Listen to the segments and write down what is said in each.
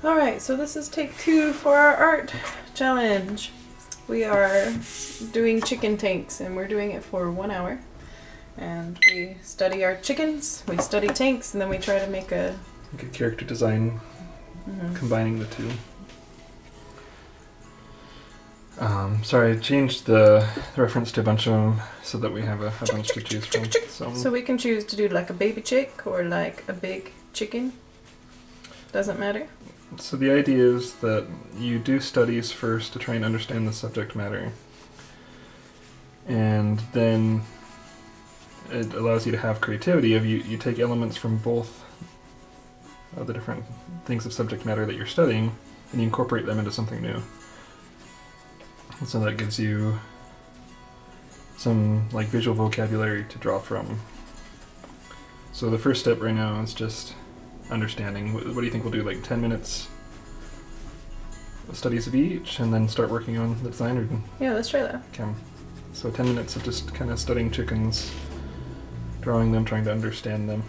Alright, so this is take 2 for our art challenge. We are doing chicken tanks and we're doing it for 1 hour. And we study our chickens, we study tanks, and then we try to make a character design combining the two. Sorry, I changed the reference to a bunch of them so that we have a bunch to choose from. So we can choose to do like a baby chick or like a big chicken. Doesn't matter. So the idea is that you do studies first to try and understand the subject matter. And then it allows you to have creativity. You take elements from both of the different things of subject matter that you're studying and you incorporate them into something new. And so that gives you some like visual vocabulary to draw from. So the first step right now is just understanding. What do you think we'll do? Like 10 minutes of studies of each and then start working on the design? Or yeah, let's try that. Okay. So 10 minutes of just kind of studying chickens, drawing them, trying to understand them.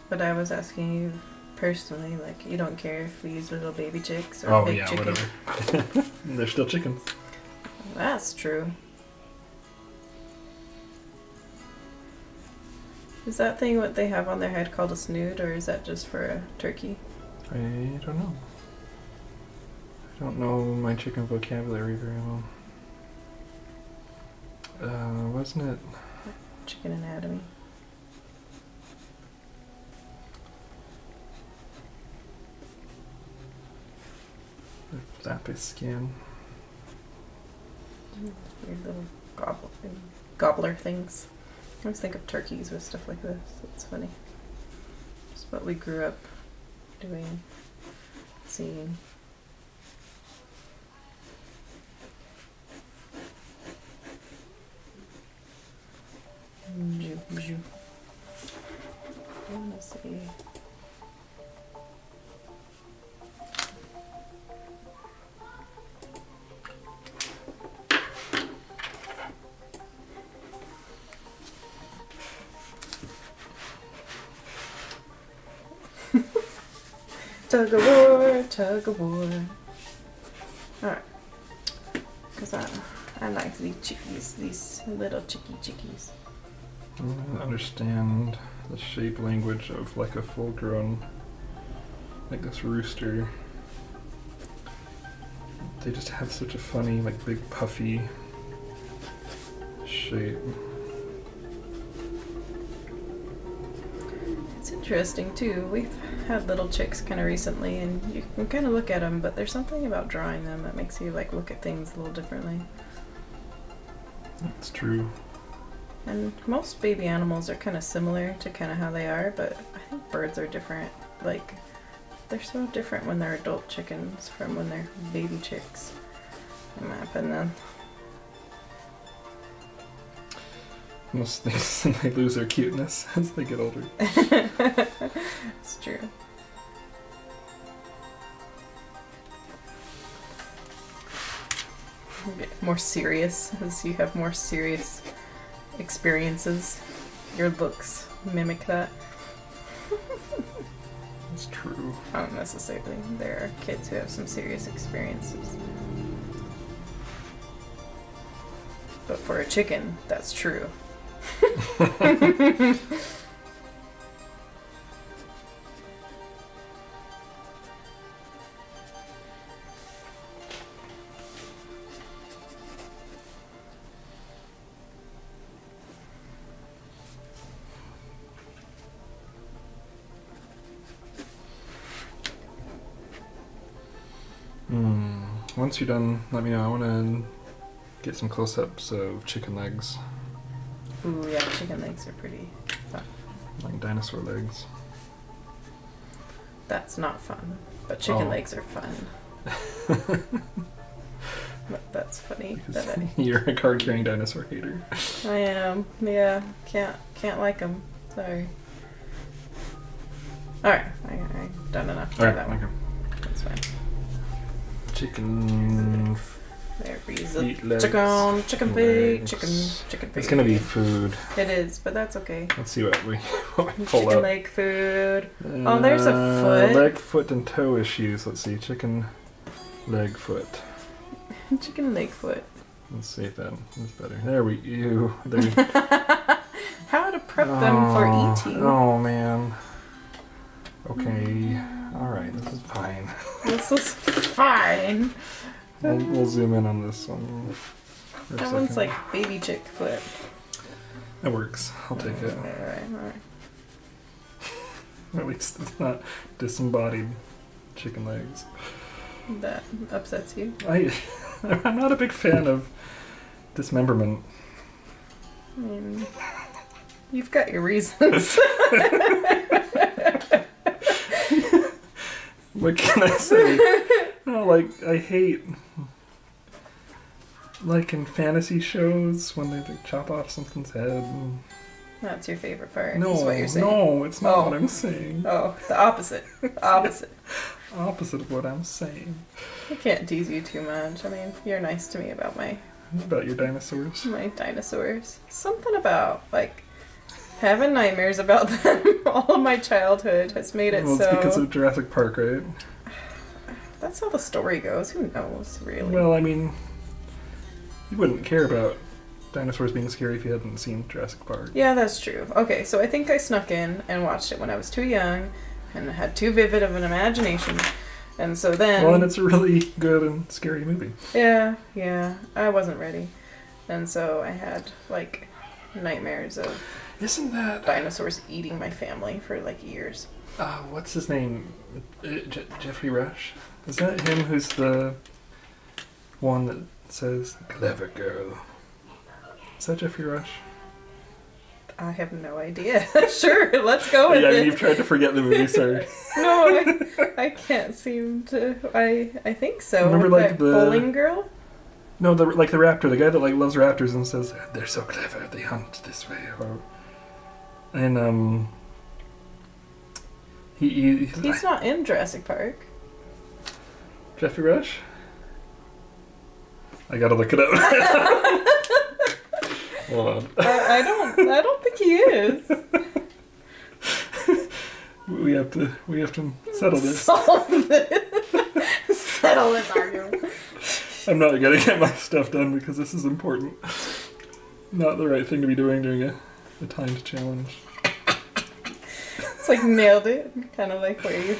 But I was asking you personally, like, you don't care if we use little baby chicks or big chickens? Whatever. They're still chickens. That's true. Is that thing what they have on their head called a snood, or is that just for a turkey? I don't know. I don't know my chicken vocabulary very well. Wasn't it? Chicken anatomy. Zapis skin. Weird little gobbler things. I always think of turkeys with stuff like this. It's funny. It's what we grew up doing, seeing. Let's see. Tug of war, tug of war. Alright. Because I like these chickies, these little chickies. I don't understand the shape language of like a full grown, like this rooster. They just have such a funny, like big puffy shape. It's interesting too. We've had little chicks kind of recently, and you can kind of look at them, but there's something about drawing them that makes you like look at things a little differently. That's true. And most baby animals are kind of similar to kind of how they are, but I think birds are different. Like, they're so different when they're adult chickens from when they're baby chicks, in my opinion. Most things, they lose their cuteness as they get older. It's true. You get more serious as you have more serious experiences. Your looks mimic that. It's true. Not necessarily. There are kids who have some serious experiences. But for a chicken, that's true. Once you're done, let me know. I want to get some close-ups of chicken legs. Ooh, yeah, chicken legs are pretty fun. Like dinosaur legs. That's not fun, but chicken legs are fun. But that's funny. You're a card-carrying dinosaur hater. I am. Yeah, can't like them. Sorry. All right, I done enough for that one. Okay. That's fine. Chicken There we Feet, go. legs, Chicken pig, legs. chicken pig. It's gonna be food. It is, but that's okay. Let's see what we pull Chicken up. leg food. Oh, there's a foot. Leg, foot, and toe issues. Let's see. Chicken, leg, foot. Chicken leg foot. Let's see if that is better. There we go. How to prep them for eating. Oh man. Okay. Alright, this is fine. This is fine. We'll zoom in on this one. For a That one's second. like baby chick foot. It works. I'll take it. Alright. At least it's not disembodied chicken legs. That upsets you. I'm not a big fan of dismemberment. I mean, you've got your reasons. What can I say? No, like, I hate, like in fantasy shows when they like, chop off something's head. And... That's your favorite part, No, is what you're saying. no, it's not Oh. what I'm saying. Oh, the opposite. Opposite. Opposite of what I'm saying. I can't tease you too much. I mean, you're nice to me about my About your dinosaurs. dinosaurs. Something about, like, having nightmares about them all of my childhood has made it Well, it's because so... of Jurassic Park, right? That's how the story goes. Who knows, really? Well, I mean, you wouldn't care about dinosaurs being scary if you hadn't seen Jurassic Park. Yeah, that's true. Okay, so I think I snuck in and watched it when I was too young and had too vivid of an imagination. And so then... Well, and it's a really good and scary movie. Yeah, I wasn't ready. And so I had, like, nightmares of Isn't that... dinosaurs eating my family for, like, years. what's his name? Jeffrey Rush? Is that him who's the one that says, clever girl? Is that Jeffrey Rush? I have no idea. Sure, let's go with Yeah, it. you've tried to forget the movie, sorry. No, I can't seem to... I think so. Remember, With like, that the- bowling girl? No, the raptor, the guy that like loves raptors and says, they're so clever, they hunt this way. And, He's not in Jurassic Park. Jeffrey Rush? I gotta look it up. Hold on. I don't think he is. We have to settle this. Solve this. Settle this argument. I'm not gonna get my stuff done because this is important. Not the right thing to be doing during a timed challenge. It's like nailed it. Kind of like where you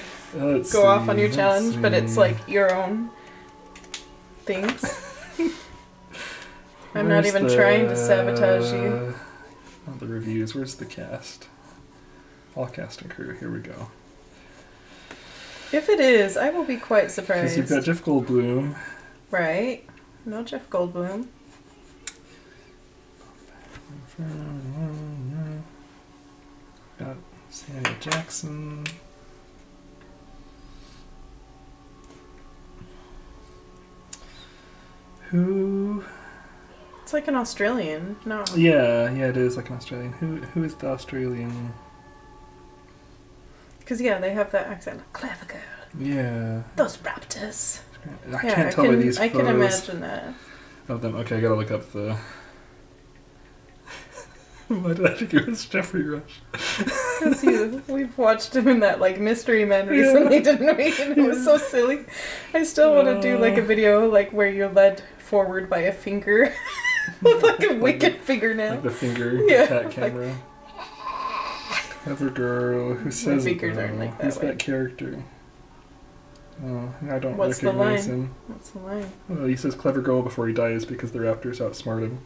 go off on your challenge, but it's like your own things. I'm not even trying to sabotage you. The reviews. Where's the cast? All cast and crew. Here we go. If it is, I will be quite Because surprised. you've got Jeff Goldblum. Right? No Jeff Goldblum. Got Samuel Jackson. Who? It's like an Australian. No. Yeah, it is like an Australian. Who is the Australian? Because, yeah, they have that accent. Clever girl. Yeah. Those raptors. I can't tell by these I photos can imagine that. of them. Okay, I gotta look up the... Why did I think it was Jeffrey Rush? Because we've watched him in that, like, Mystery Men recently, didn't we? And it was so silly. I still want to do, like, a video, like, where you're led forward by a finger. With, like, a wicked fingernail. Like the finger cat camera. Clever girl. Who says it, fingers aren't though? like that Who's way. that character? Oh, I don't What's the recognize line? him. That's the line. Well, he says clever girl before he dies because the raptors outsmart him.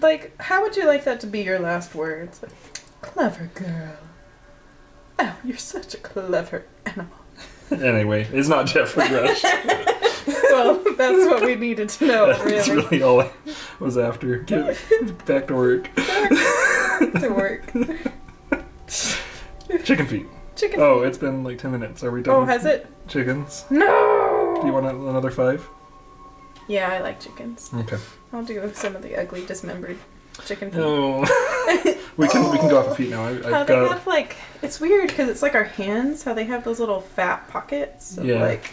Like, how would you like that to be your last words? Like, clever girl. Oh, you're such a clever animal. Anyway, it's not Jeffrey Rush. Well, that's what we needed to know, That's really. really all I was after. Get back to work. To work. Chicken feet. Chicken. Oh, it's been like 10 minutes. Are we done? Oh, with has it? Chickens. No! Do you want another 5? Yeah, I like chickens. Okay. I'll do some of the ugly dismembered chicken feet. Oh. we can go off of feet now. I've How they got... have, like, it's weird because it's like our hands, how they have those little fat pockets of, Yeah. like,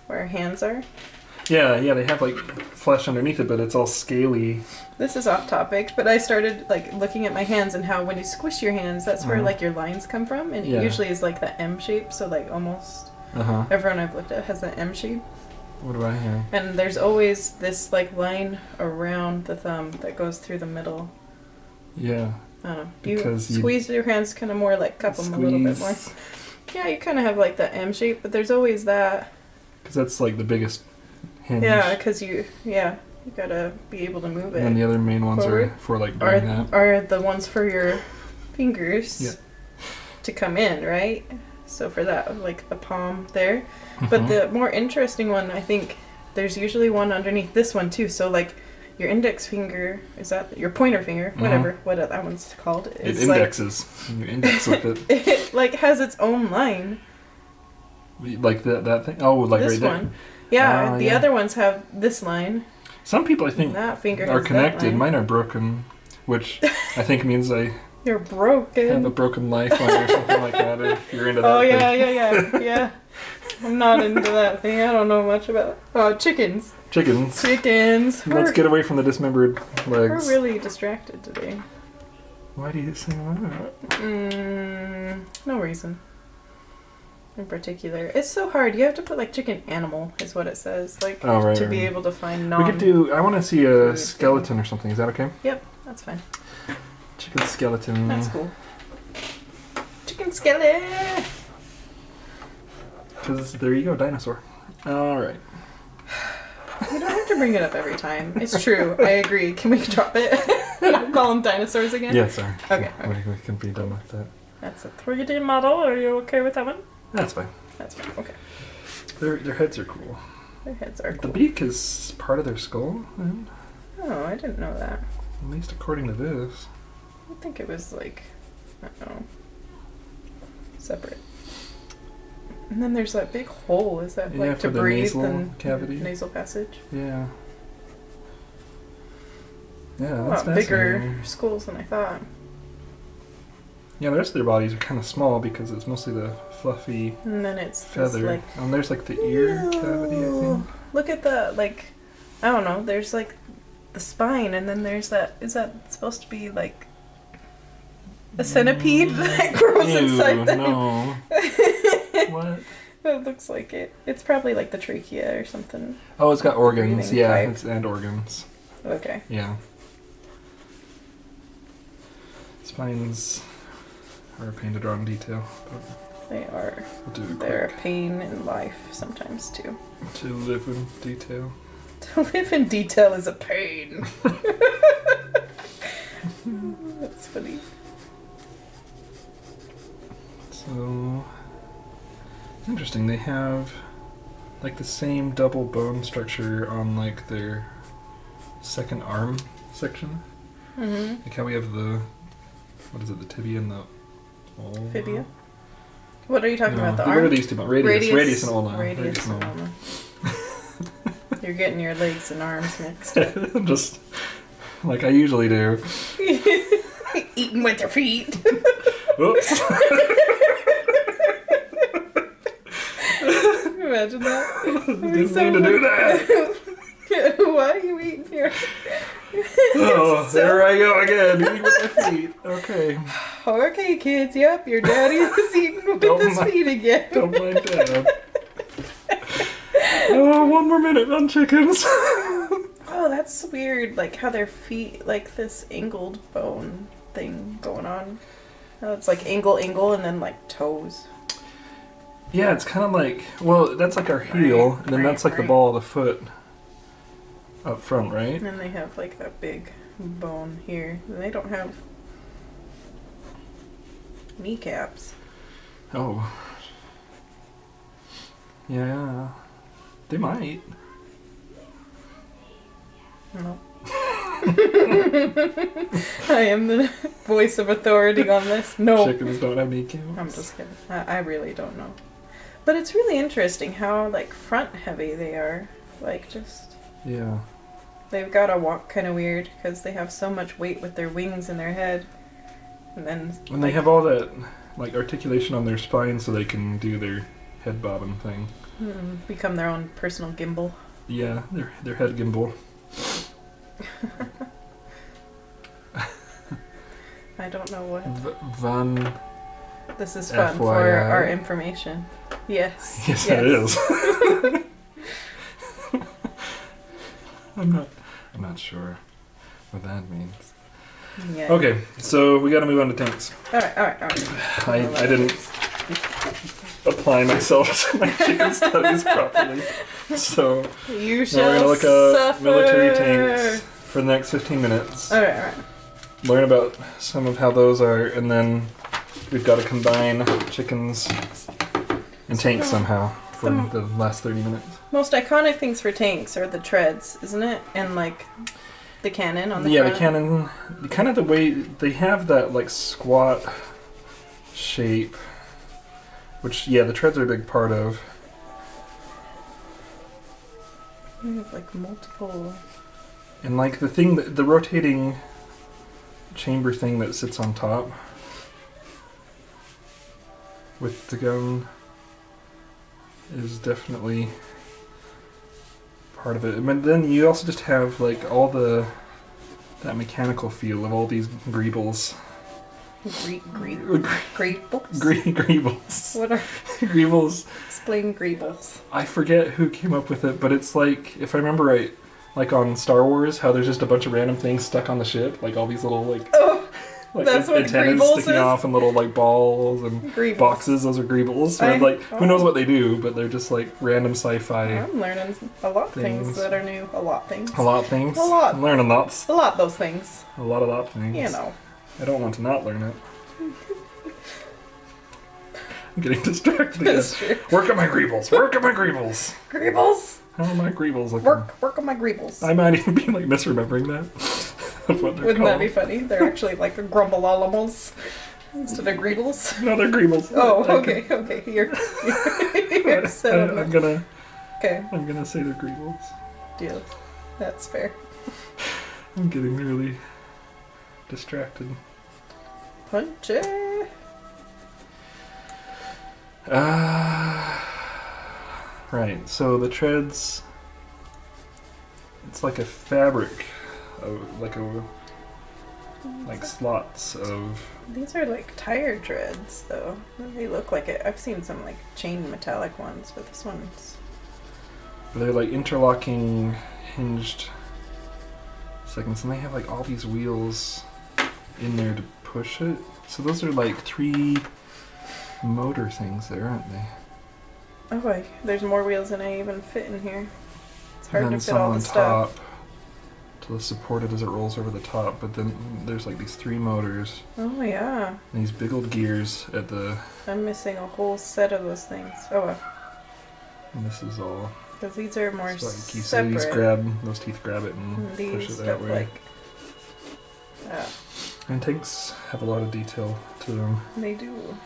where our hands are. Yeah, they have like flesh underneath it, but it's all scaly. This is off topic, but I started like looking at my hands and how when you squish your hands, that's where like your lines come from, and it usually is like the M shape. So like almost everyone I've looked at has the M shape. What do I have? And there's always this like line around the thumb that goes through the middle. Yeah. I don't know. You squeeze your hands kind of more, like cup them a little bit more. Yeah, you kind of have like the M shape, but there's always that. Because that's like the biggest hinge. Yeah, because you gotta be able to move it. And the other main ones are for like doing that. Are the ones for your fingers to come in, right? So for that, like the palm there. But the more interesting one, I think, there's usually one underneath this one too. So like your index finger, is that your pointer finger, whatever, what that one's called. It indexes. Like, you index with it. It like has its own line. Like that thing? Oh, like this right there? One. Yeah, the other ones have this line. Some people, I think, that finger are connected. Mine are broken, which I think means you're broken. Have a broken lifeline or something like that, if you're into that. Oh, yeah. I'm not into that thing. I don't know much about chickens. Chickens. Let's get away from the dismembered legs. We're really distracted today. Why do you say that? No reason in particular. It's so hard. You have to put like chicken animal is what it says. Like to be able to find We could do. I want to see a skeleton or something. Is that okay? Yep, that's fine. Chicken skeleton. That's cool. Chicken skeleton. Because there you go, dinosaur. All right. You don't have to bring it up every time. It's true. I agree. Can we drop it? Call them dinosaurs again? Yeah, sorry. Okay. We can be done with that. That's a 3D model. Are you okay with that one? That's fine. That's fine. Okay. Their heads are cool. Their heads are cool. The beak is part of their skull, then? Oh, I didn't know that. At least according to this. I think it was like, I don't know, separate. And then there's that big hole. Is that like to breathe and cavity? Nasal passage? Yeah. Yeah, A that's lot bigger skulls than I thought. Yeah, the rest of their bodies are kind of small because it's mostly the fluffy and then it's feather. Like, and there's like the ear cavity, I think. Look at the, like, I don't know, there's like the spine and then there's that, is that supposed to be like a centipede that grows inside them? No. What? It looks like it. It's probably like the trachea or something. Oh, it's got organs. Yeah, pipe. and organs. Okay. Yeah. Spines are a pain to draw in detail. But they are. We'll do it They're quick. a pain in life sometimes too. To live in detail. To live in detail is a pain. That's funny. So, it's interesting. They have like the same double bone structure on like their second arm section. Mm-hmm. Like how we have the, what is it, the tibia and the ulna? Fibia? What are you talking about? The What arm? are these two? Radius and ulna. Radius and ulna. You're getting your legs and arms mixed. Just like I usually do. Eating with your feet. Oops. Imagine that. Didn't mean to do that. Why are you eating here? Oh, there I go again. Eating with my feet. Okay. Okay, kids. Yep, your daddy is eating with his feet again. Don't mind Dad. Oh, one more minute on chickens. Oh, that's weird. Like how their feet, like this angled bone thing going on. Oh, it's like angle, and then like toes. Yeah, it's kind of like, well, that's like our heel, and then that's like the ball of the foot up front, right? And then they have like that big bone here. And they don't have kneecaps. Oh. Yeah. They might. No. I am the voice of authority on this. No. Chickens don't have kneecaps. I'm just kidding. I really don't know. But it's really interesting how like front heavy they are. Like just... Yeah. They've got to walk kind of weird because they have so much weight with their wings and their head. And then... And they have all that like articulation on their spine so they can do their head bobbing thing. become their own personal gimbal. Yeah, their head gimbal. I don't know what. Van. This is fun FYI. for our information. Yes. Yes, it is. I'm not sure what that means. Yeah. Okay, so we got to move on to tanks. All right. I didn't apply myself to my chicken studies properly, so You now shall we're gonna look at suffer. military tanks for the next 15 minutes. All right. Learn about some of how those are, and then we've got to combine chickens and tanks somehow for the last 30 minutes. Most iconic things for tanks are the treads, isn't it? And like the cannon on the Yeah, front. the cannon, kind of the way they have that like squat shape, which the treads are a big part of. We have like multiple. And like the rotating chamber thing that sits on top with the gun is definitely part of it. But then you also just have like all that mechanical feel of all these greebles. Greebles? Greebles. What are Greebles. explain greebles? I forget who came up with it, but it's like, if I remember right, like on Star Wars, how there's just a bunch of random things stuck on the ship, like all these little like, That's what antennas greebles sticking is? off and little like balls and Greebles. boxes. Those are greebles. So who knows what they do, but they're just like random sci-fi. I'm learning a lot of things that are new. A lot of things. A lot of things. A lot. I'm learning lots. A lot of those things. A lot of that things. You know. I don't want to not learn it. I'm getting distracted again. That's true. Work on my greebles. Work on my greebles. Greebles. How are my greebles looking? Work on my greebles. I might even be like misremembering that. Of what they're Wouldn't called. that be funny? They're actually like grumble-alimals instead of greebles. No, they're greebles. Oh, okay. You're set on I'm that. gonna say they're greebles. Deal. That's fair. I'm getting really distracted. Punchy. Right. So the treads, it's like a fabric of like slots of. These are like tire treads, though. They look like it. I've seen some like chain metallic ones, but this one's. They're like interlocking hinged segments, and they have like all these wheels in there to push it. So those are like 3 motor things there, aren't they? Oh boy, there's more wheels than I even fit in here. It's hard And then to fit some all on the stuff. top to support it as it rolls over the top. But then there's like these 3 motors Oh yeah, and these big old gears at the. I'm missing a whole set of those things. Oh well, And this is all. because these are more So like you see separate. these those teeth grab it and And push these it that have way. like, And tanks have a lot of detail to them. they do.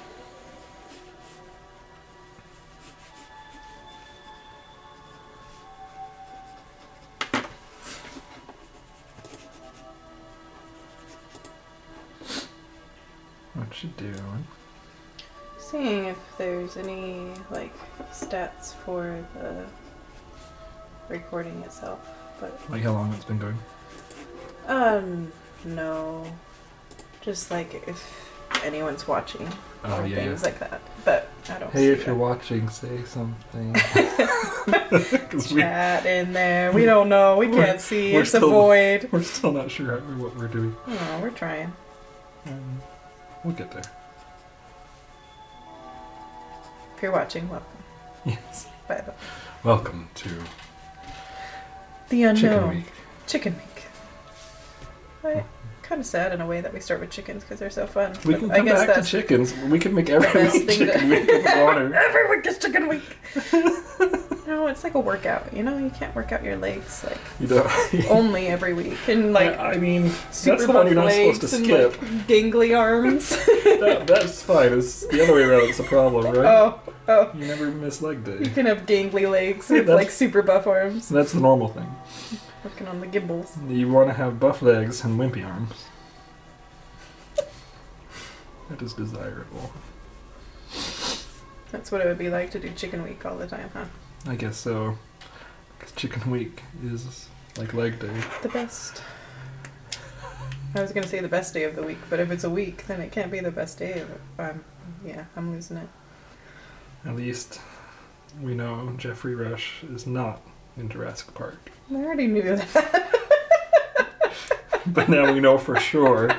What you doing? Seeing if there's any like stats for the recording itself, but Like how long it's been going? no, just like if anyone's watching Oh or yeah. things like that. But I don't. Hey, see if you're that. watching, say something. 'Cause Chat in there. We don't know. We We're- can't see. we're It's a still- void. we're still not sure what we're doing. Oh, we're trying. We'll get there. If you're watching, welcome. Yes. By the way. Welcome to The unknown. Chicken Week. Chicken week. Kind of sad in a way that we start with chickens because they're so fun. We but can I come guess back to that's chickens. We can make every best week thing Chicken to- Week if we want to. Every week is chicken week. No, it's like a workout. You know, you can't work out your legs like You know, only every week and like I mean, super that's the one you're not buff supposed to legs and, skip. like, gangly arms. That's fine. It's the other way around. It's a problem, right? Oh, You never miss leg you day. can have gangly legs with That's- like super buff arms. That's the normal thing. Working on the gimbals. You want to have buff legs and wimpy arms. That is desirable. That's what it would be like to do chicken week all the time, huh? I guess so. 'Cause Chicken Week is like leg day. The best. I was gonna say the best day of the week, but if it's a week, then it can't be the best day of it. Yeah, I'm losing it. At least we know Jeffrey Rush is not in Jurassic Park. I already knew that. But now we know for sure.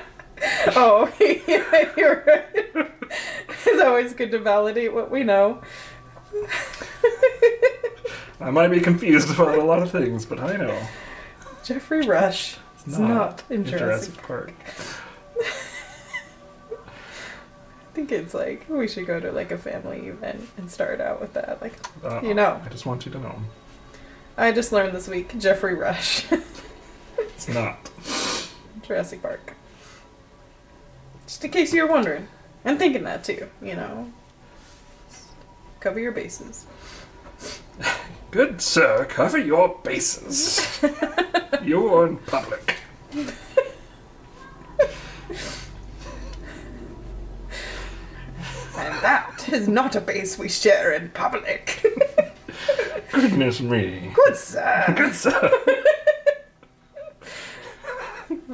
Oh, yeah, you're right. It's always good to validate what we know. I might be confused about a lot of things, but I know. Jeffrey Rush is not in Jurassic Park. I think it's like we should go to like a family event and start out with that. Like, I just want you to know. I just learned this week Jeffrey Rush. It's not. Jurassic Park. Just in case you're wondering. And thinking that too, Cover your bases. Good sir, cover your bases. You're in public. And that is not a base we share in public. Goodness me. Good sir. Good sir.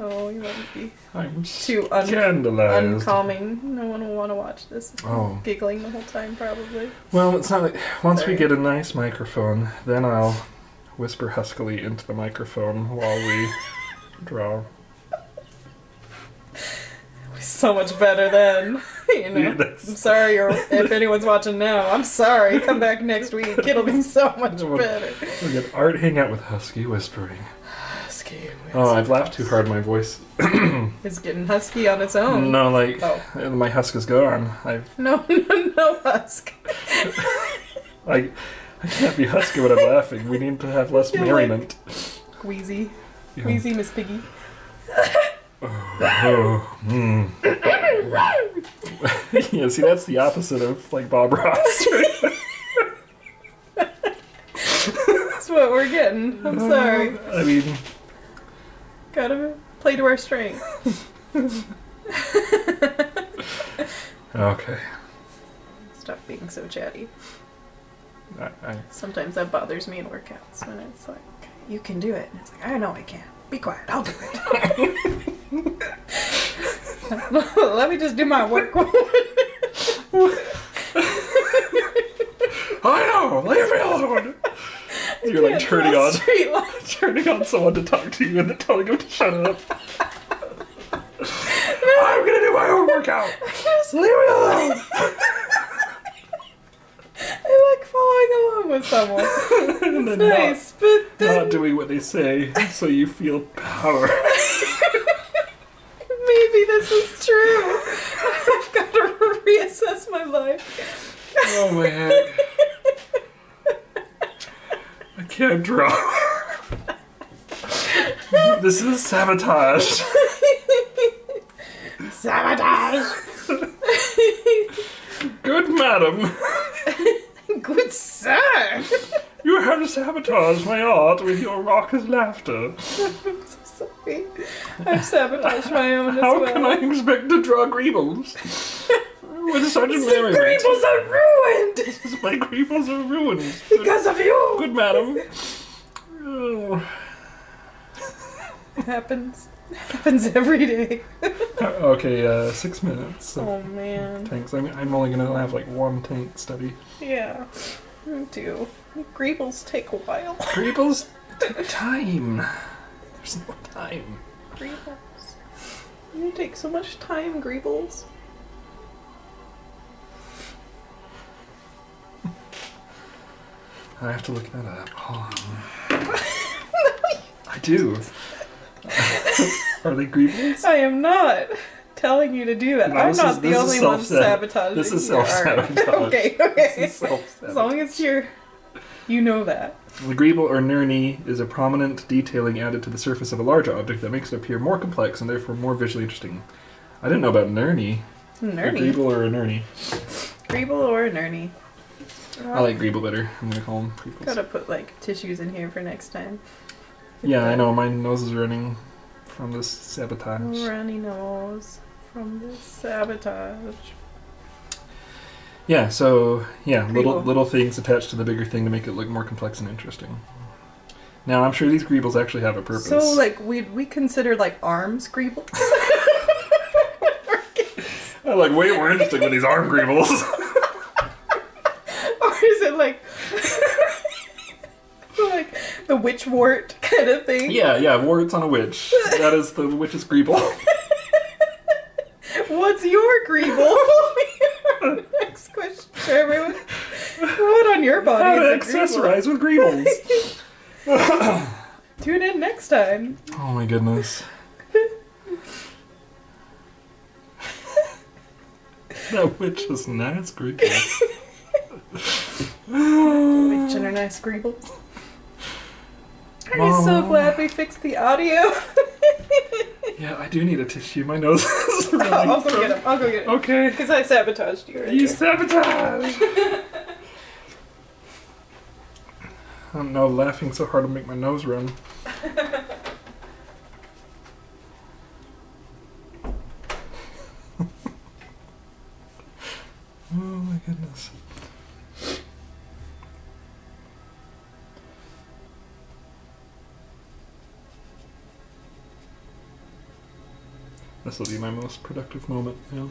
Oh, you might be I'm too scandalized. uncalming. No one will want to watch this. Oh. Giggling the whole time, probably. Well, it's not like... Once Sorry. we get a nice microphone, then I'll whisper huskily into the microphone while we draw. So much better then. Yeah, I'm sorry if anyone's watching now. I'm sorry. Come back next week. It'll be so much better. We'll get Art hang out with husky whispering. Husky. Oh, I've laughed too hard. My voice... It's getting husky on its own. No, like... Oh. My husk is gone. No husk. I can't be husky when I'm laughing. We need to have less You're merriment. Queasy. Yeah. Queasy Miss Piggy. Yeah, see, that's the opposite of, like, Bob Ross. That's what we're getting. I'm sorry. I mean... Gotta play to our strengths. Okay. Stop being so chatty. I Sometimes that bothers me in workouts when it's like, you can do it. And it's like, I know I can. Be quiet. I'll do it. Let me just do my work. I know! Leave me alone! You're like turning on someone to talk to you and then telling them to shut up. I'm gonna do my own workout! Leave me alone! I like following along with someone. And It's then nice, but then not doing what they say, so you feel power. maybe this is true. I've got to reassess my life. Oh my heck. I can't draw. This is sabotage. Sabotage! Good madam. Good sir! You have sabotaged my art with your raucous laughter. I'm so sorry. I've sabotaged my own as How well. can I expect to draw Greebles? With such The merriment. Greebles are ruined! My Greebles are ruined. Because of you! Good madam. Oh. It happens. It happens every day. Okay, 6 minutes. of Oh man. tanks. I'm only gonna have like one tank study. Yeah. Me too. Greebles take a while. Greebles take time. There's no time. Greebles. You take so much time, Greebles. I have to look that up. Hold on. I do. Are they Greebles? I am not telling you to do that. No, I'm this not is- the this is only one self-sab- sabotaging. this is your art. self-sabotage. Okay. This is As self-sabotage. long as you know that. The Greeble or Nerney is a prominent detailing added to the surface of a large object that makes it appear more complex and therefore more visually interesting. I didn't know about Nerney. A Nerney. Greeble or a Nerney. Greeble or Nerney. I like Greeble better. I'm gonna call them Greebles. Gotta put like tissues in here for next time. Yeah, I know. My nose is running from this sabotage. Runny nose from this sabotage. Yeah, so yeah, Greeble. little things attached to the bigger thing to make it look more complex and interesting. Now, I'm sure these greebles actually have a purpose. So, like, we consider, like, arms greebles? I'm like, way more interesting than these arm greebles. Or is it, like, like the witch wart kind of thing? Yeah, warts on a witch. That is the witch's greeble. What's your greeble? Next question for everyone. What on your body How to is a accessorize with greebles. greeble? Tune in next time. Oh my goodness. That witch is nice greebles. Witch and her nice greebles. I'm so glad we fixed the audio. Yeah, I do need a tissue. My nose is running. I'll go get him. I'll go get him. Okay. Because I sabotaged you. You sabotage! I don't know, laughing so hard to make my nose run. Oh my goodness. This will be my most productive moment, yeah.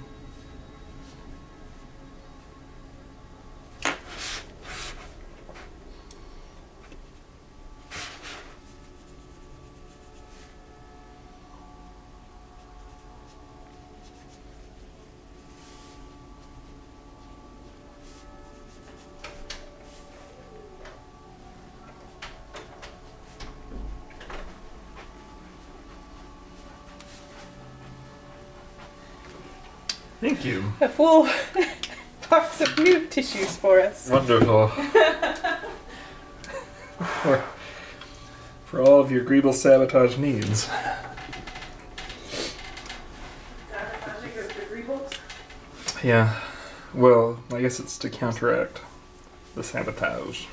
Thank you. A full box of new tissues for us. Wonderful. for all of your greeble sabotage needs. Sabotaging with the greebles? Yeah. Well, I guess it's to counteract the sabotage.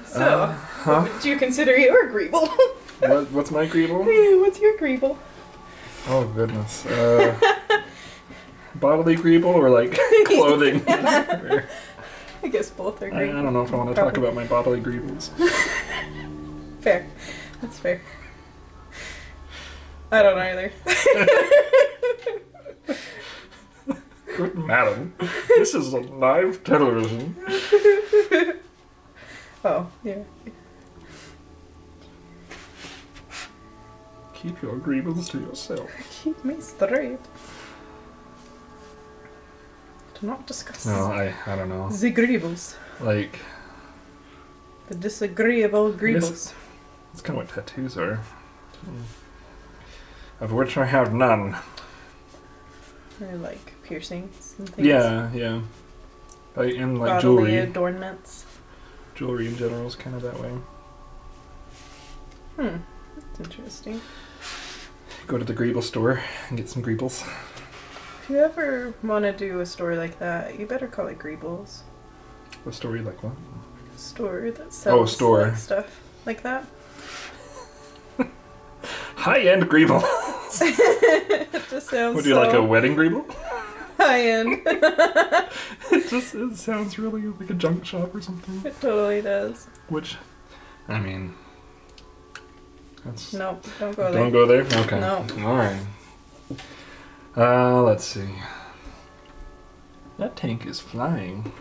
So, what would you consider your greeble? What's my greeble? Yeah, what's your greeble? Oh goodness. Bodily greeble or like clothing? I guess both are I greeble. don't know if I want to talk about my bodily greebles. Fair. That's fair. I don't either. Good madam, this is a live television. Oh, yeah. Keep your greebles to yourself. Keep me straight. Do not discuss No, I don't know. the greebles. Like, The disagreeable greebles. that's kind of what tattoos are. Of which I have none. Or like piercings and things. Yeah. And like Bodily jewelry. adornments. Jewelry in general is kind of that way. That's interesting. Go to the greeble store and get some greebles. If you ever want to do a store like that, you better call it Greebles. A story like what? A store that sells store. like, stuff like that. High-end greeble. It just sounds Would you so like a wedding greeble? high-end. It sounds really like a junk shop or something. It totally does. Which, I mean, that's... Nope, don't go there. Don't go there? Okay. No. Alright. Let's see. That tank is flying.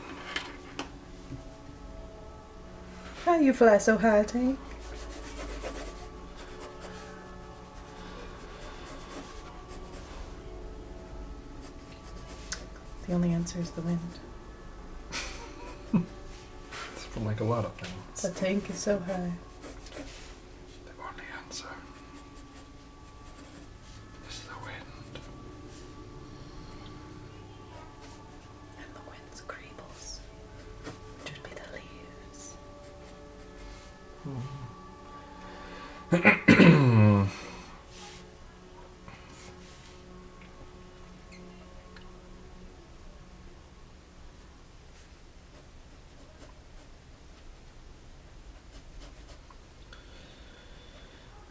How you fly so high, Tank? The only answer is the wind. It's from like a lot of things. The tank is so high. The only answer is the wind. And the wind's greebles. Which would be the leaves.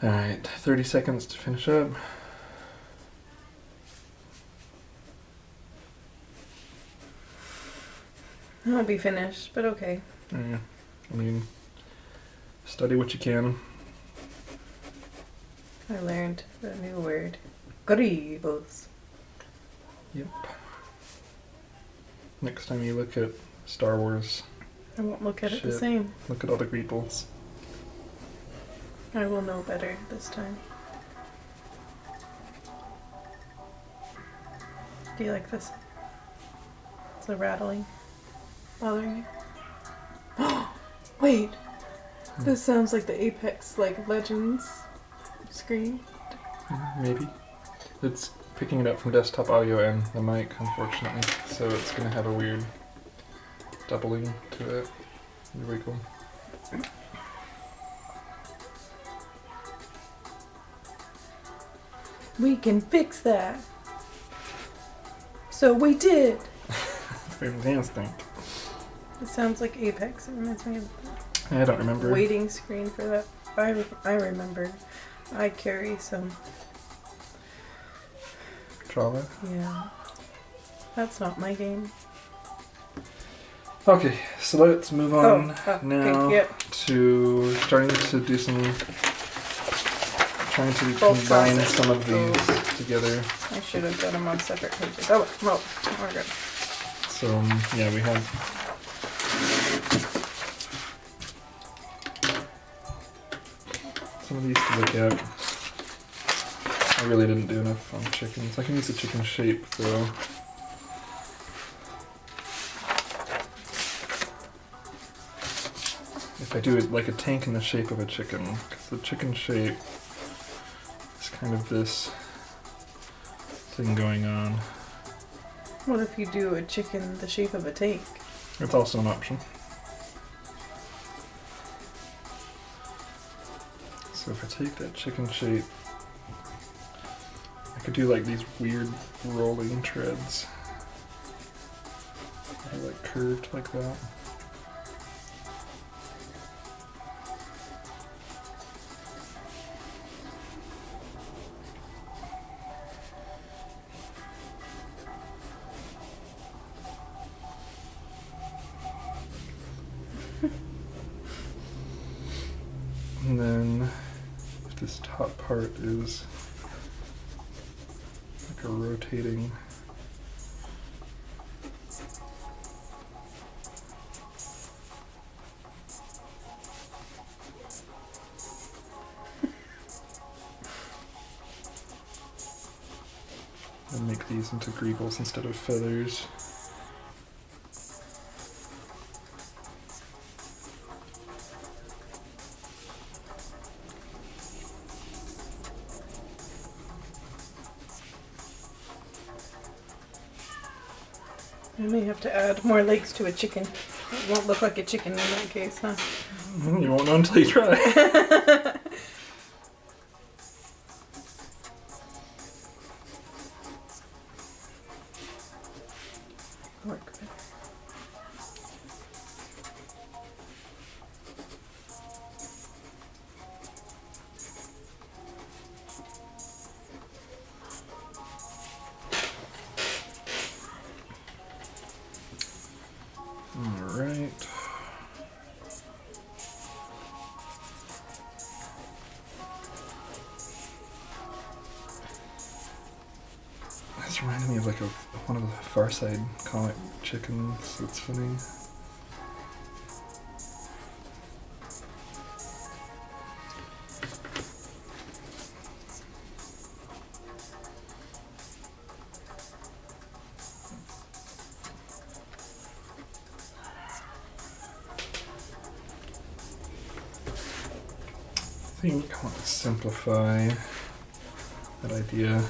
Alright, 30 seconds to finish up. I won't be finished, but okay. Yeah. I mean, study what you can. I learned a new word. Grebos. Yep. Next time you look at Star Wars, I won't look at it the Shit. same. look at all the greebles. I will know better this time. Do you like this? It's the rattling bothering you. Wait! This sounds like the Apex, like, Legends screen. Maybe. It's picking it up from desktop audio and the mic, unfortunately, so it's going to have a weird doubling to it. Here we go. We can fix that. So we did. Fantastic. It sounds like Apex. It reminds me of I don't remember. the waiting screen for that. I remember. I carry some. Java. Yeah. That's not my game. Okay, so let's move on now okay, yep. to starting to do some. Trying to Both combine process. some of these together. I should have done them on separate pages. Oh, well, we're good. So, yeah, we have. Some of these to look at. I really didn't do enough on chickens. I can use the chicken shape though. If I do it like a tank in the shape of a chicken, because the chicken shape is kind of this thing going on. What if you do a chicken the shape of a tank? It's also an option. So if I take that chicken shape, I could do like these weird rolling treads. They're like curved like that. And then if this top part is like a rotating and make these into greebles instead of feathers. I may have to add more legs to a chicken. It won't look like a chicken in that case, huh? You won't know until you try. Work better. Alright. This reminded me of like one of the Far Side comic chickens. It's funny. I think I want to simplify that idea.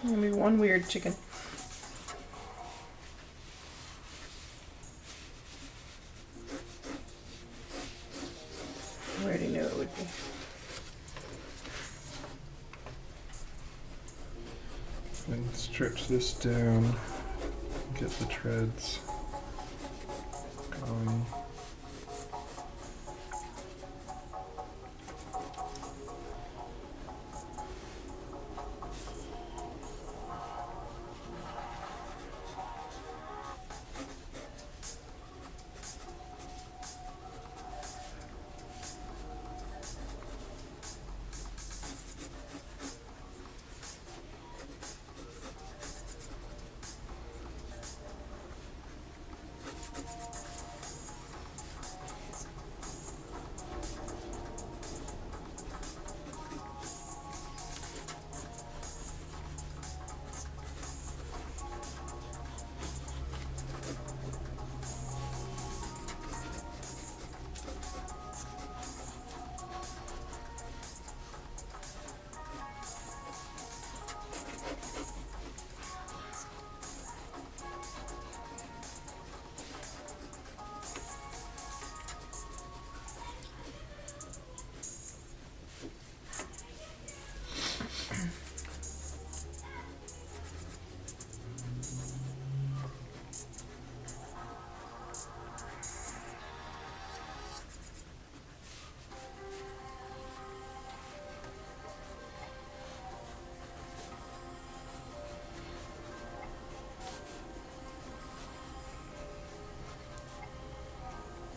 Maybe one weird chicken. I already knew it would be. And stretch this down, get the treads going.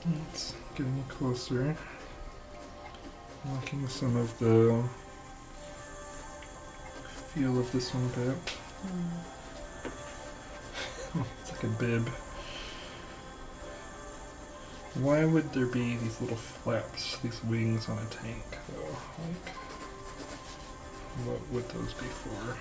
It's getting closer. Liking some of the feel of this one a bit. It's like a bib. Why would there be these little flaps, these wings on a tank, though? Like, what would those be for?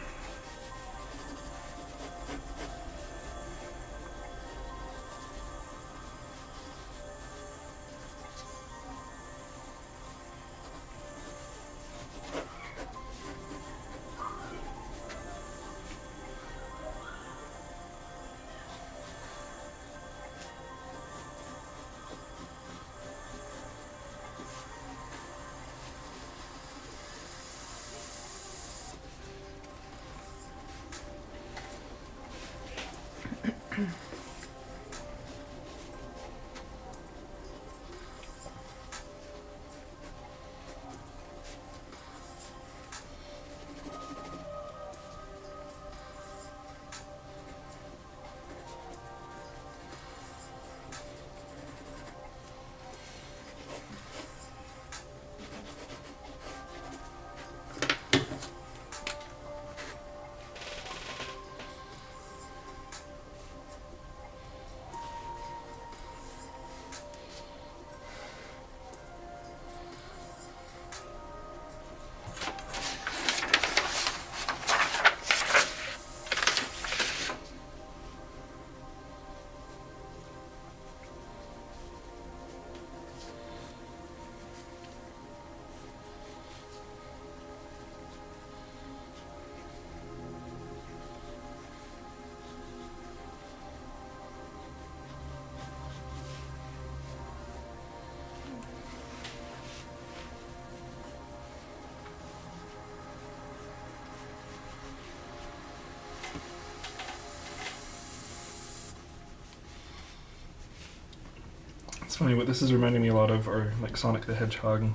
It's funny, what this is reminding me a lot of are like Sonic the Hedgehog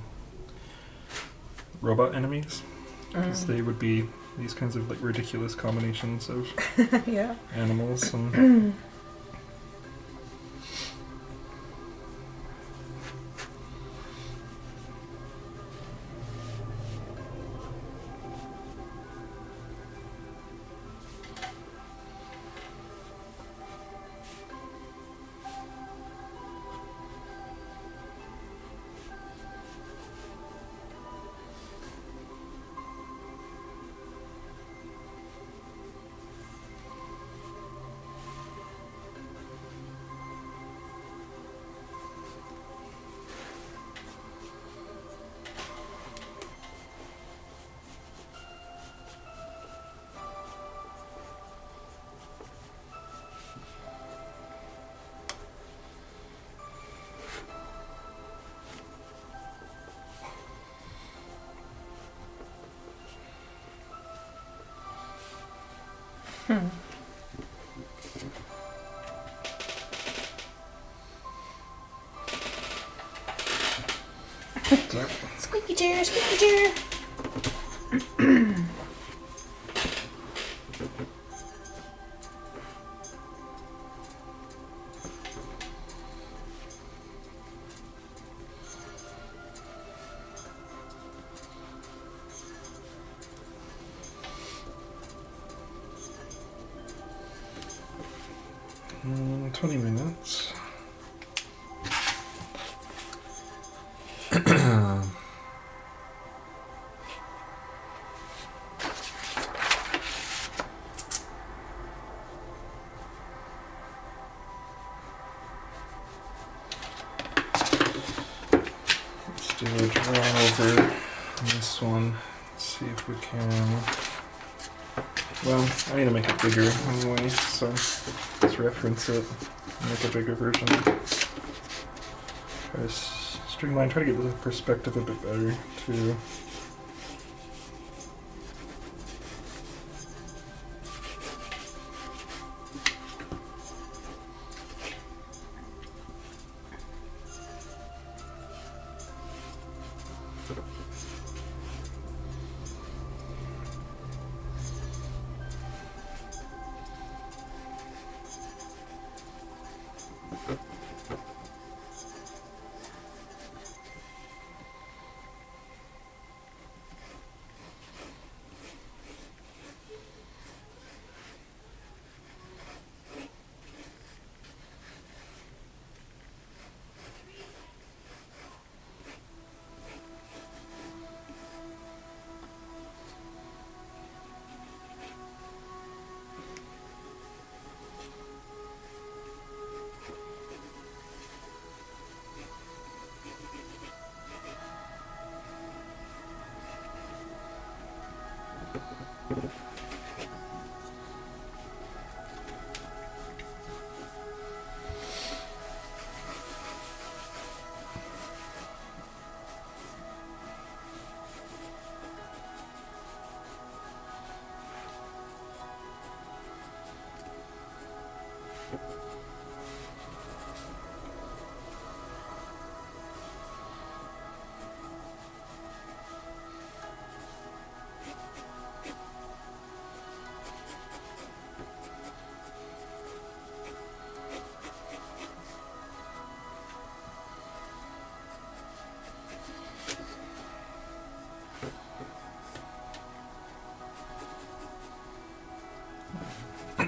robot enemies. Because they would be these kinds of like ridiculous combinations of Yeah. animals. And Squeaky chair, squeaky chair. mm, 20 minutes. Let's do a draw over this one. Let's see if we can. Well, I need to make it bigger anyway, so let's reference it, make a bigger version. Try to streamline, try to get the perspective a bit better too.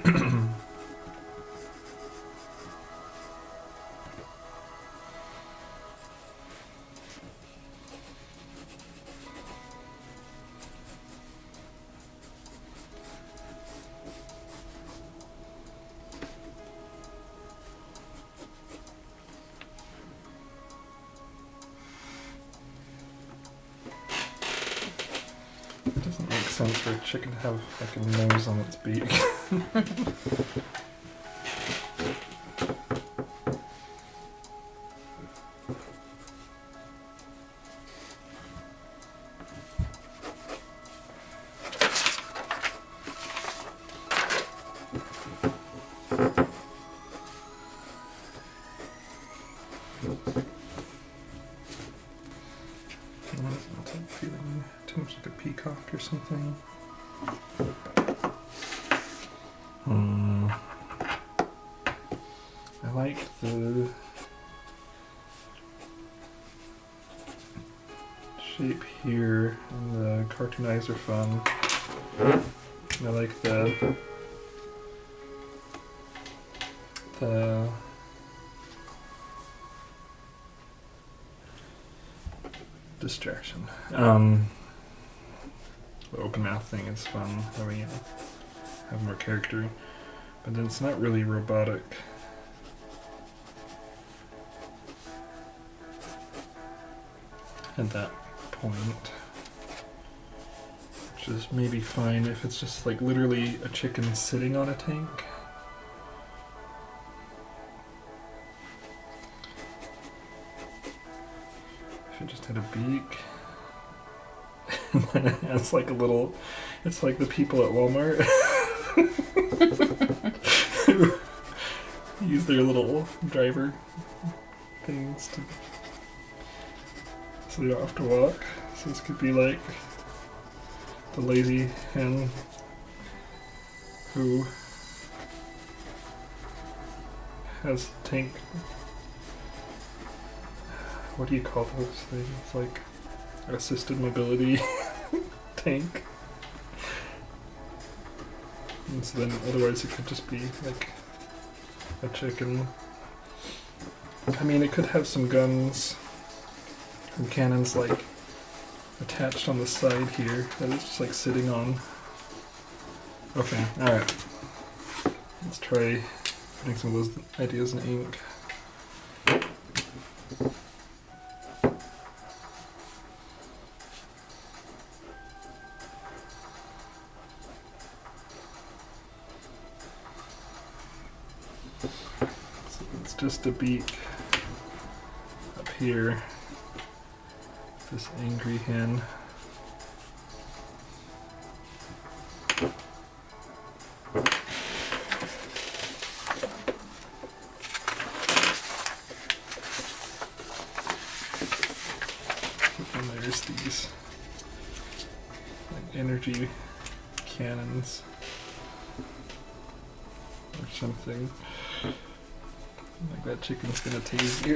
It doesn't make sense for a chicken to have like a nose on its beak. I'm feeling too much like a peacock or something. I like the shape here, and the cartoon eyes are fun. I like the distraction. The open mouth thing is fun, having it have more character, but then it's not really robotic. At that point, which is maybe fine if it's just like literally a chicken sitting on a tank. If it just had a beak, and then it has like a little, it's like the people at Walmart who use their little driver things to, so they don't have to walk. So this could be like the lazy hen who has tank. What do you call those things? Like assisted mobility tank. And so then otherwise it could just be like a chicken. I mean, it could have some guns and cannons like attached on the side here that it's just like sitting on. Okay, alright. Let's try putting some of those ideas in ink. So it's just a beak up here. This angry hen. And there's these like energy cannons or something. Like that chicken's gonna tase you.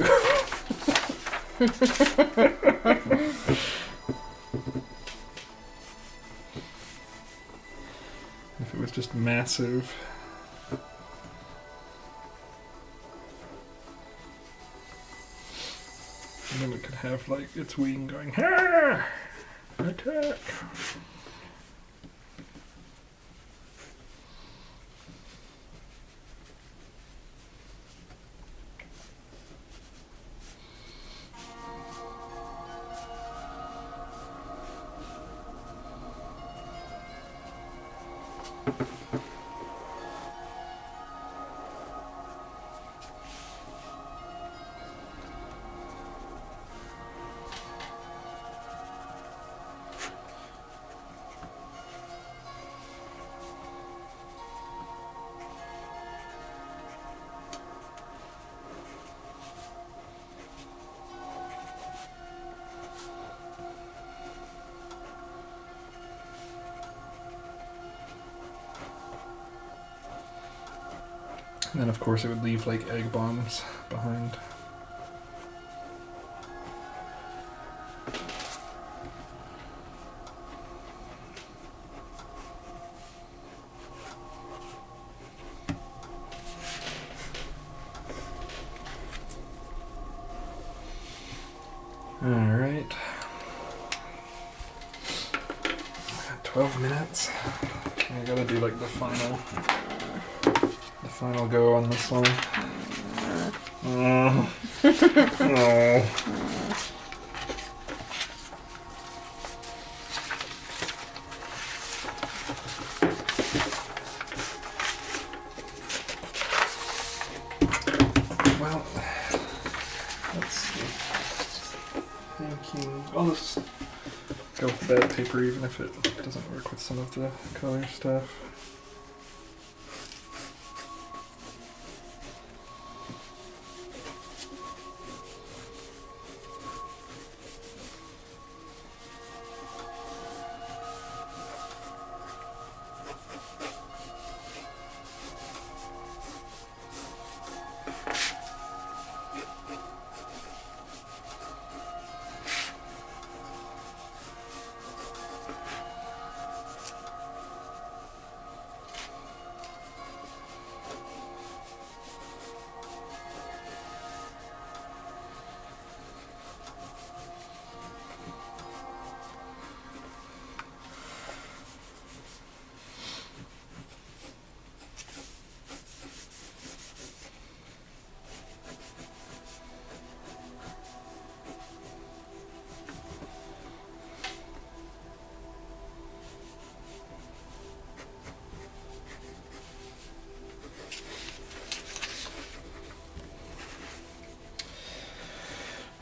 If it was just massive. And then it could have like its wing going, "Ha! Attack!" And then of course it would leave like egg bombs behind. Alright. 12 minutes. I gotta do like the final go on this one. Oh. Well, let's see. Thinking, I'll just go with bad paper even if it doesn't work with some of the color stuff.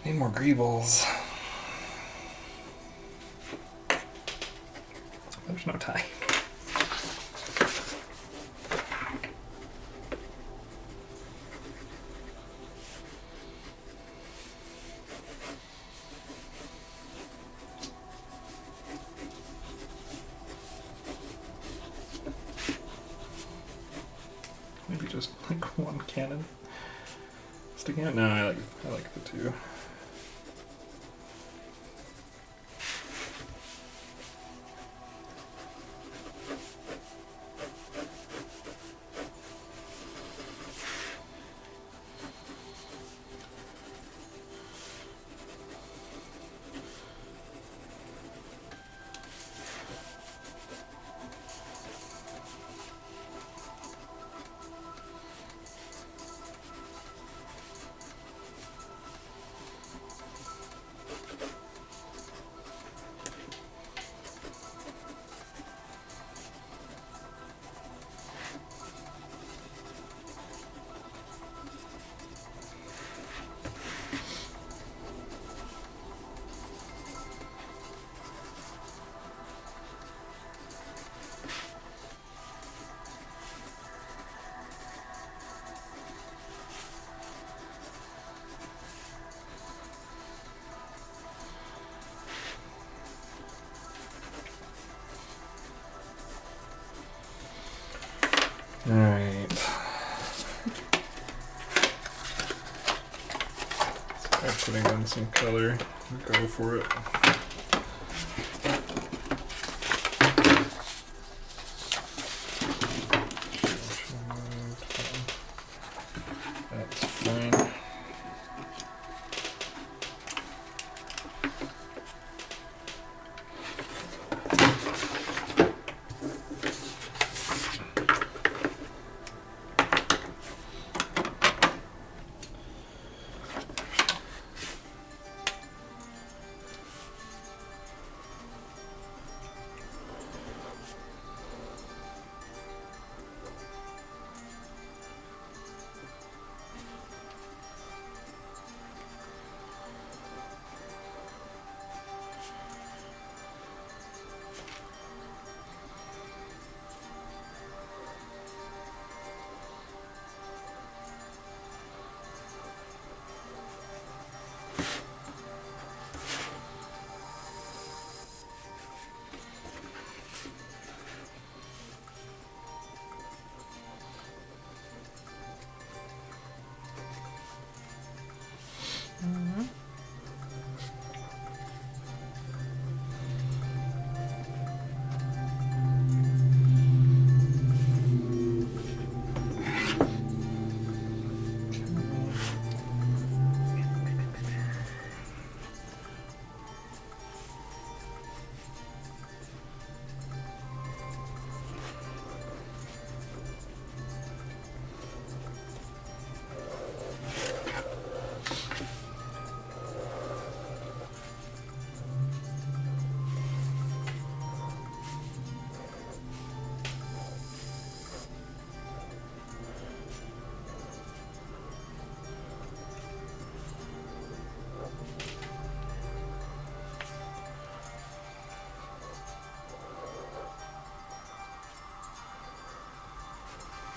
Need more greebles. There's no tie. Maybe just like one cannon sticking out. No, I like the two. Alright. Start putting in some color. Go for it. That's fine.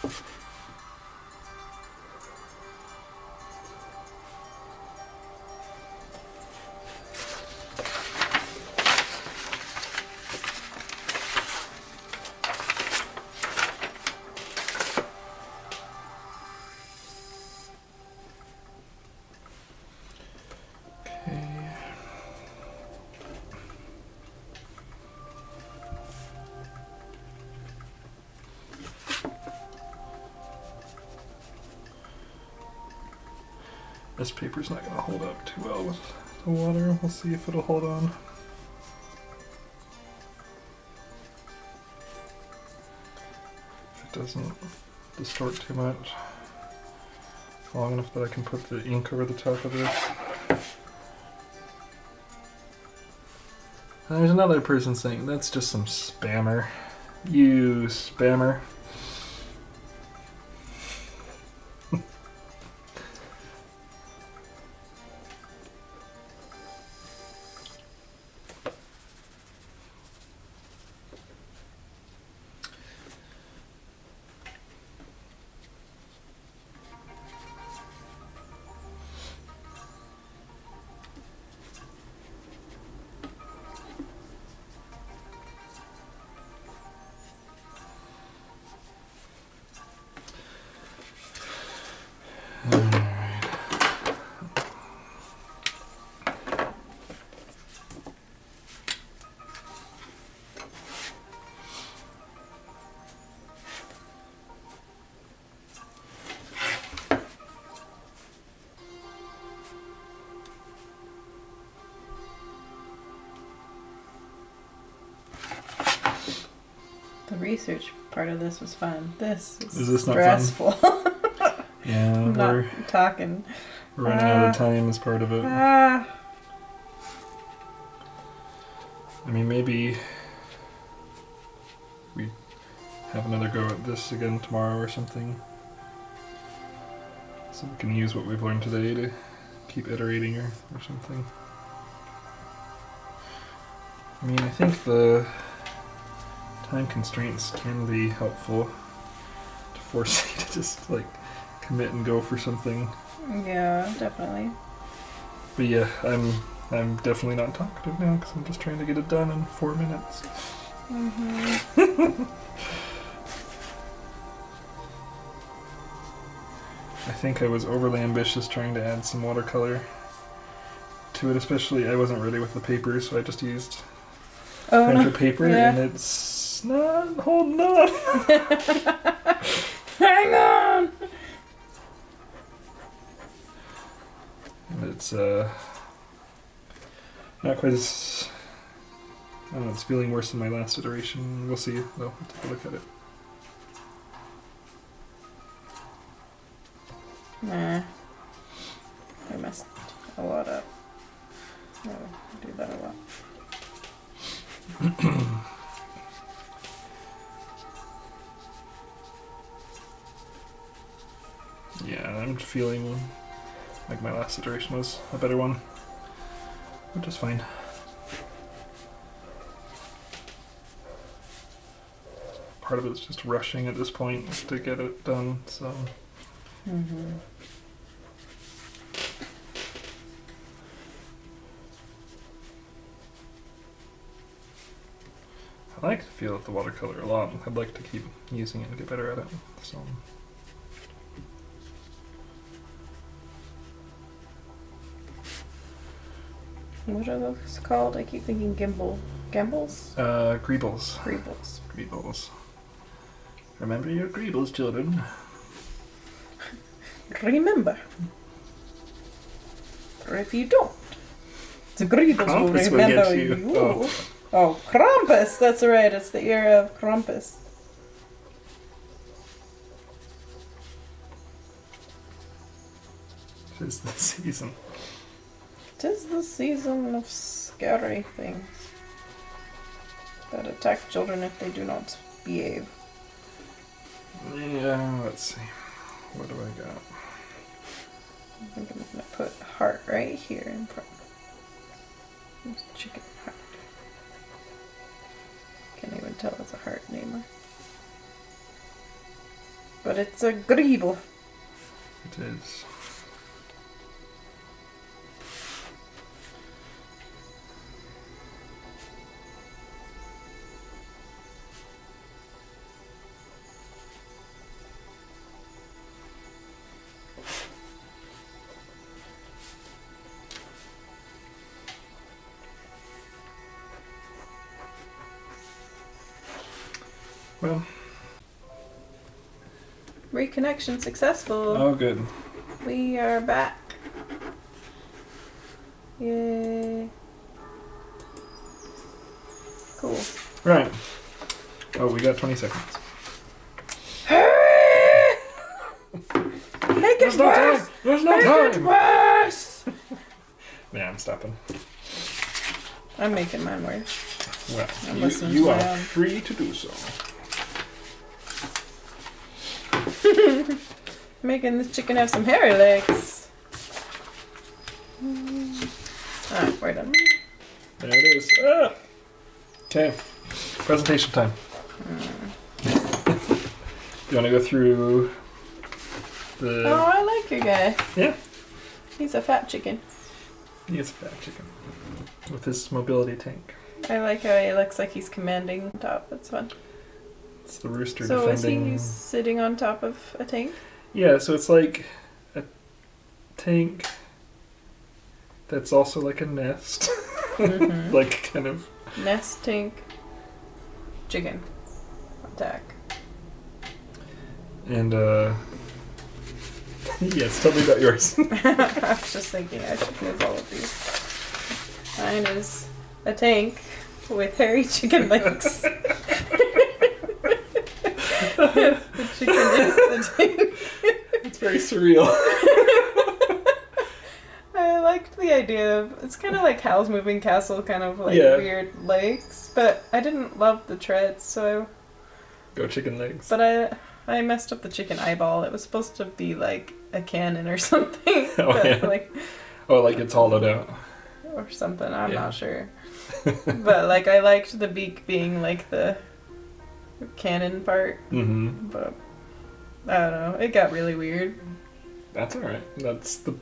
Okay. This paper's not going to hold up too well with the water. We'll see if it'll hold on. If it doesn't distort too much. Long enough that I can put the ink over the top of this. There's another person saying, that's just some spammer. You spammer. The research part of this was fun. This Is this not stressful. Yeah, I'm not talking. we're running out of time as part of it. Ah. I mean, maybe we have another go at this again tomorrow or something. So we can use what we've learned today to keep iterating or something. I mean, I think the time constraints can be helpful to force you to just like commit and go for something. Yeah, definitely. But yeah, I'm definitely not talkative now because I'm just trying to get it done in 4 minutes. Mm-hmm. I think I was overly ambitious trying to add some watercolor to it, especially I wasn't ready with the paper, so I just used printer paper, Yeah. and it's not holding on. Hang on! And it's not quite as, I don't know, it's feeling worse than my last iteration. We'll see, though. We'll take a look at it. Nah. I messed a lot up. I do that a lot. Yeah, I'm feeling like my last iteration was a better one, which is fine. Part of it's just rushing at this point to get it done, so... Mm-hmm. I like the feel of the watercolor a lot. I'd like to keep using it and get better at it, so... What are those called? I keep thinking gimbal. Gimbals? Greebles. Greebles. Greebles. Remember your Greebles, children. Remember. Or if you don't, the Greebles will Krampus will remember get you. you. Oh, Krampus! That's right, it's the era of Krampus. Tis the season. 'Tis the season of scary things that attack children if they do not behave. Yeah, let's see. What do I got? I think I'm gonna put heart right here in front. It's chicken heart. Can't even tell it's a heart anymore. But it's a good evil. It is. Well. Reconnection successful. Oh, good. We are back. Yay. Cool. Right. Oh, we got 20 seconds. Make it worse! There's no Make it worse! Yeah, I'm stopping. I'm making mine worse. Well, I'm listening you to are my own. free to do so. Making this chicken have some hairy legs. Alright, we're done. There it is. Ah! Okay. Presentation time. You want to go through the... Oh, I like your guy. Yeah. He's a fat chicken. He is a fat chicken. With his mobility tank. I like how he looks like he's commanding on top. That's fun. It's the rooster So defending... is he sitting on top of a tank? Yeah, so it's like a tank that's also like a nest. Mhm. Like, kind of... Nest, tank, chicken. Attack. And, yes, tell me about yours. I was just thinking I should move all of these. Mine is a tank with hairy chicken legs. The chicken is the tank. It's very surreal. I liked the idea of, it's kind of like Hal's Moving Castle, kind of like Yeah. weird legs, but I didn't love the treads, so Go chicken legs. but I messed up the chicken eyeball. It was supposed to be like a cannon or something. Oh, but yeah. like Oh, like it's hollowed out. or something, I'm Yeah. not sure. But like I liked the beak being like the cannon part, Mm-hmm. but I don't know. It got really weird. That's alright. That's the